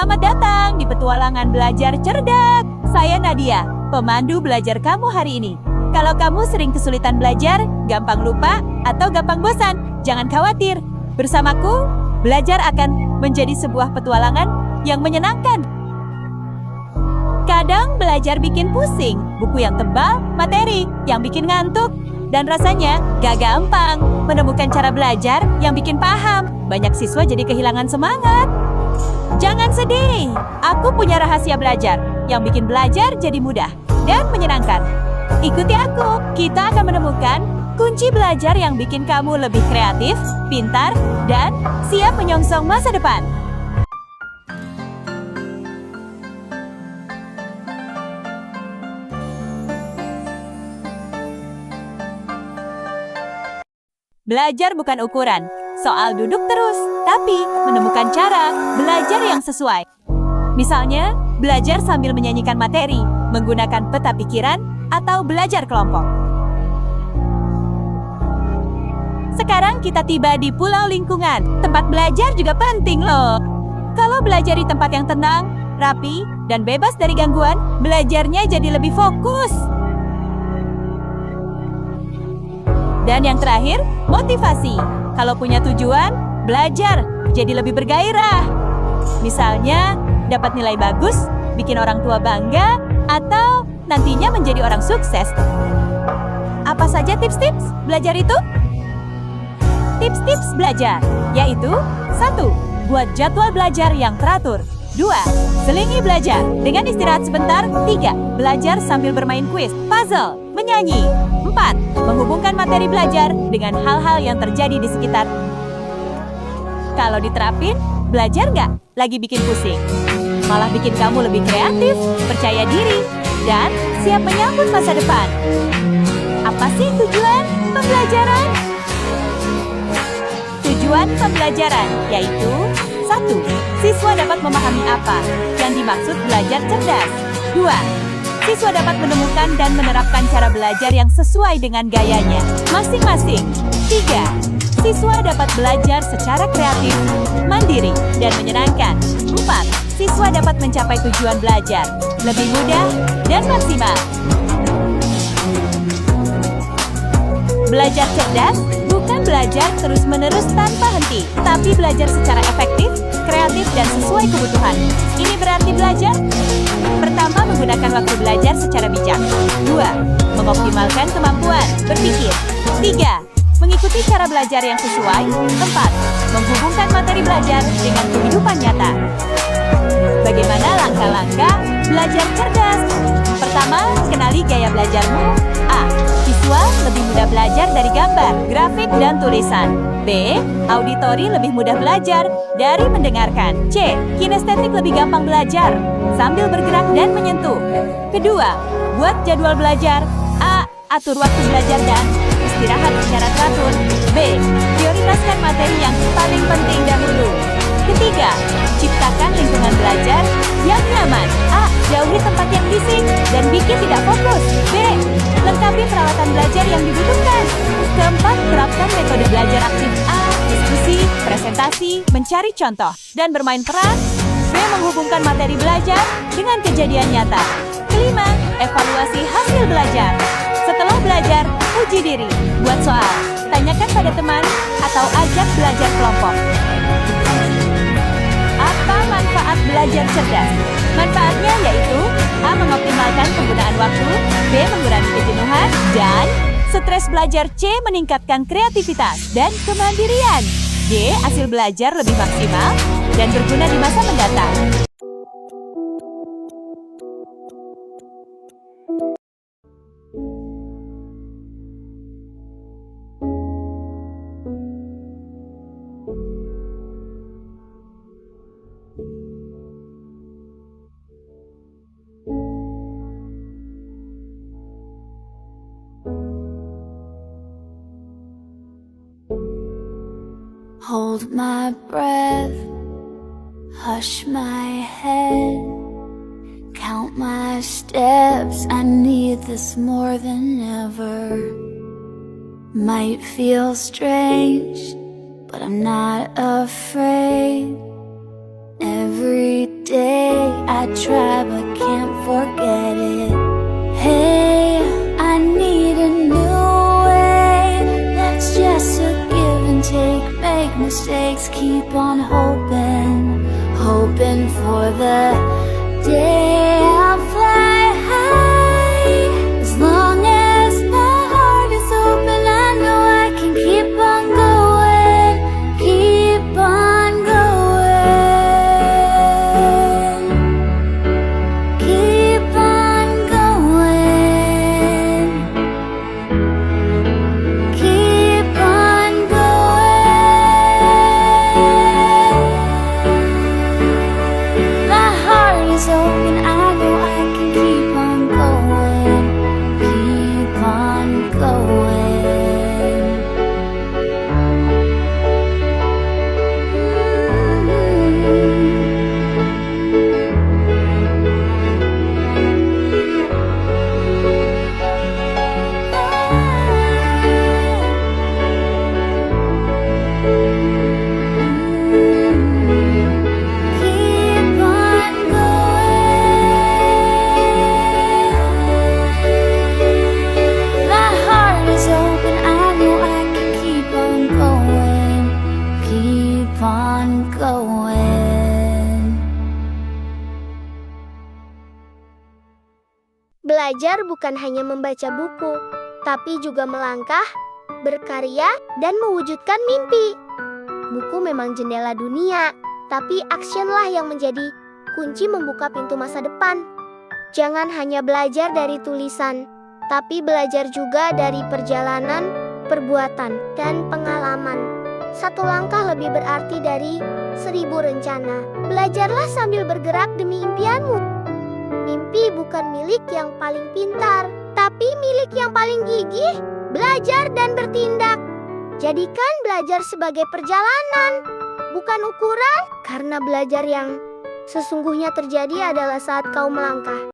Selamat datang di petualangan belajar cerdas. Saya Nadia, pemandu belajar kamu hari ini. Kalau kamu sering kesulitan belajar, gampang lupa, atau gampang bosan, jangan khawatir. Bersamaku, belajar akan menjadi sebuah petualangan yang menyenangkan. Kadang belajar bikin pusing, buku yang tebal, materi yang bikin ngantuk, dan rasanya gak gampang menemukan cara belajar yang bikin paham. Banyak siswa jadi kehilangan semangat. Jangan sedih, aku punya rahasia belajar yang bikin belajar jadi mudah dan menyenangkan. Ikuti aku, kita akan menemukan kunci belajar yang bikin kamu lebih kreatif, pintar, dan siap menyongsong masa depan. Belajar bukan ukuran soal duduk terus, tapi menemukan cara belajar yang sesuai. Misalnya, belajar sambil menyanyikan materi, menggunakan peta pikiran, atau belajar kelompok. Sekarang kita tiba di pulau lingkungan. Tempat belajar juga penting loh. Kalau belajar di tempat yang tenang, rapi, dan bebas dari gangguan, belajarnya jadi lebih fokus. Dan yang terakhir, motivasi. Kalau punya tujuan, belajar jadi lebih bergairah. Misalnya, dapat nilai bagus, bikin orang tua bangga, atau nantinya menjadi orang sukses. Apa saja tips-tips belajar itu? Tips-tips belajar, yaitu 1. Buat jadwal belajar yang teratur. 2. Selingi belajar dengan istirahat sebentar. 3. Belajar sambil bermain kuis, puzzle, menyanyi. 4. Menghubungkan materi belajar dengan hal-hal yang terjadi di sekitar. Kalau diterapin, belajar nggak lagi bikin pusing, malah bikin kamu lebih kreatif, percaya diri, dan siap menyambut masa depan. Apa sih tujuan pembelajaran? Tujuan pembelajaran yaitu 1. Siswa dapat memahami apa yang dimaksud belajar cerdas. 2. Siswa dapat menemukan dan menerapkan cara belajar yang sesuai dengan gayanya masing-masing. 3. Siswa dapat belajar secara kreatif, mandiri, dan menyenangkan. 4. Siswa dapat mencapai tujuan belajar lebih mudah dan maksimal. Belajar cerdas bukan belajar terus-menerus tanpa henti, tapi belajar secara efektif, kreatif, dan sesuai kebutuhan. Ini berarti belajar. Pertama, menggunakan waktu belajar secara bijak. 2. Mengoptimalkan kemampuan berpikir. 3. Mengikuti cara belajar yang sesuai. 4. Menghubungkan materi belajar dengan kehidupan nyata. Bagaimana langkah-langkah belajar cerdas? Pertama, kenali gaya belajarmu. A. Visual lebih mudah belajar dari gambar, grafik, dan tulisan. B. Auditori lebih mudah belajar dari mendengarkan. C. Kinestetik lebih gampang belajar sambil bergerak dan menyentuh. Kedua, buat jadwal belajar. A. Atur waktu belajar dan istirahat secara teratur. B. Prioritaskan materi yang paling penting dahulu. Ketiga, ciptakan lingkungan belajar yang nyaman. A. Jauhi tempat yang bising dan bikin tidak fokus. B. Lengkapi peralatan belajar yang dibutuhkan. Keempat, terapkan metode belajar aktif. A. Diskusi, presentasi, mencari contoh, dan bermain peran. B. Menghubungkan materi belajar dengan kejadian nyata. Kelima, evaluasi hasil belajar. Setelah belajar, uji diri. Buat soal, tanyakan pada teman, atau ajak belajar kelompok. Apa manfaat belajar cerdas? Manfaatnya yaitu A. Mengoptimalkan penggunaan waktu, B. Mengurangi kejenuhan, dan stres belajar. C. Meningkatkan kreativitas dan kemandirian. D. Hasil belajar lebih maksimal dan berguna di masa mendatang. Hold my breath, hush my head, count my steps, I need this more than ever. Might feel strange, but I'm not afraid. Every day. I try but can't forget it. Hey, I need a new way. That's just a give and take. Make mistakes, keep on hoping, hoping for the day I'll fly high. As long as my heart is open, I know I can keep on going, keep on going, keep on going, keep on going. My heart is open, I know I can keep on going, keep on going. Keep on going. My heart is open, I know I can keep on going, keep on going. Belajar bukan hanya membaca buku, tapi juga melangkah, berkarya, dan mewujudkan mimpi. Buku memang jendela dunia, tapi actionlah yang menjadi kunci membuka pintu masa depan. Jangan hanya belajar dari tulisan, tapi belajar juga dari perjalanan, perbuatan, dan pengalaman. Satu langkah lebih berarti dari 1000 rencana. Belajarlah sambil bergerak demi impianmu. Mimpi bukan milik yang paling pintar, tapi milik yang paling gigih. Belajar dan bertindak. Jadikan belajar sebagai perjalanan, bukan ukuran, karena belajar yang sesungguhnya terjadi adalah saat kau melangkah.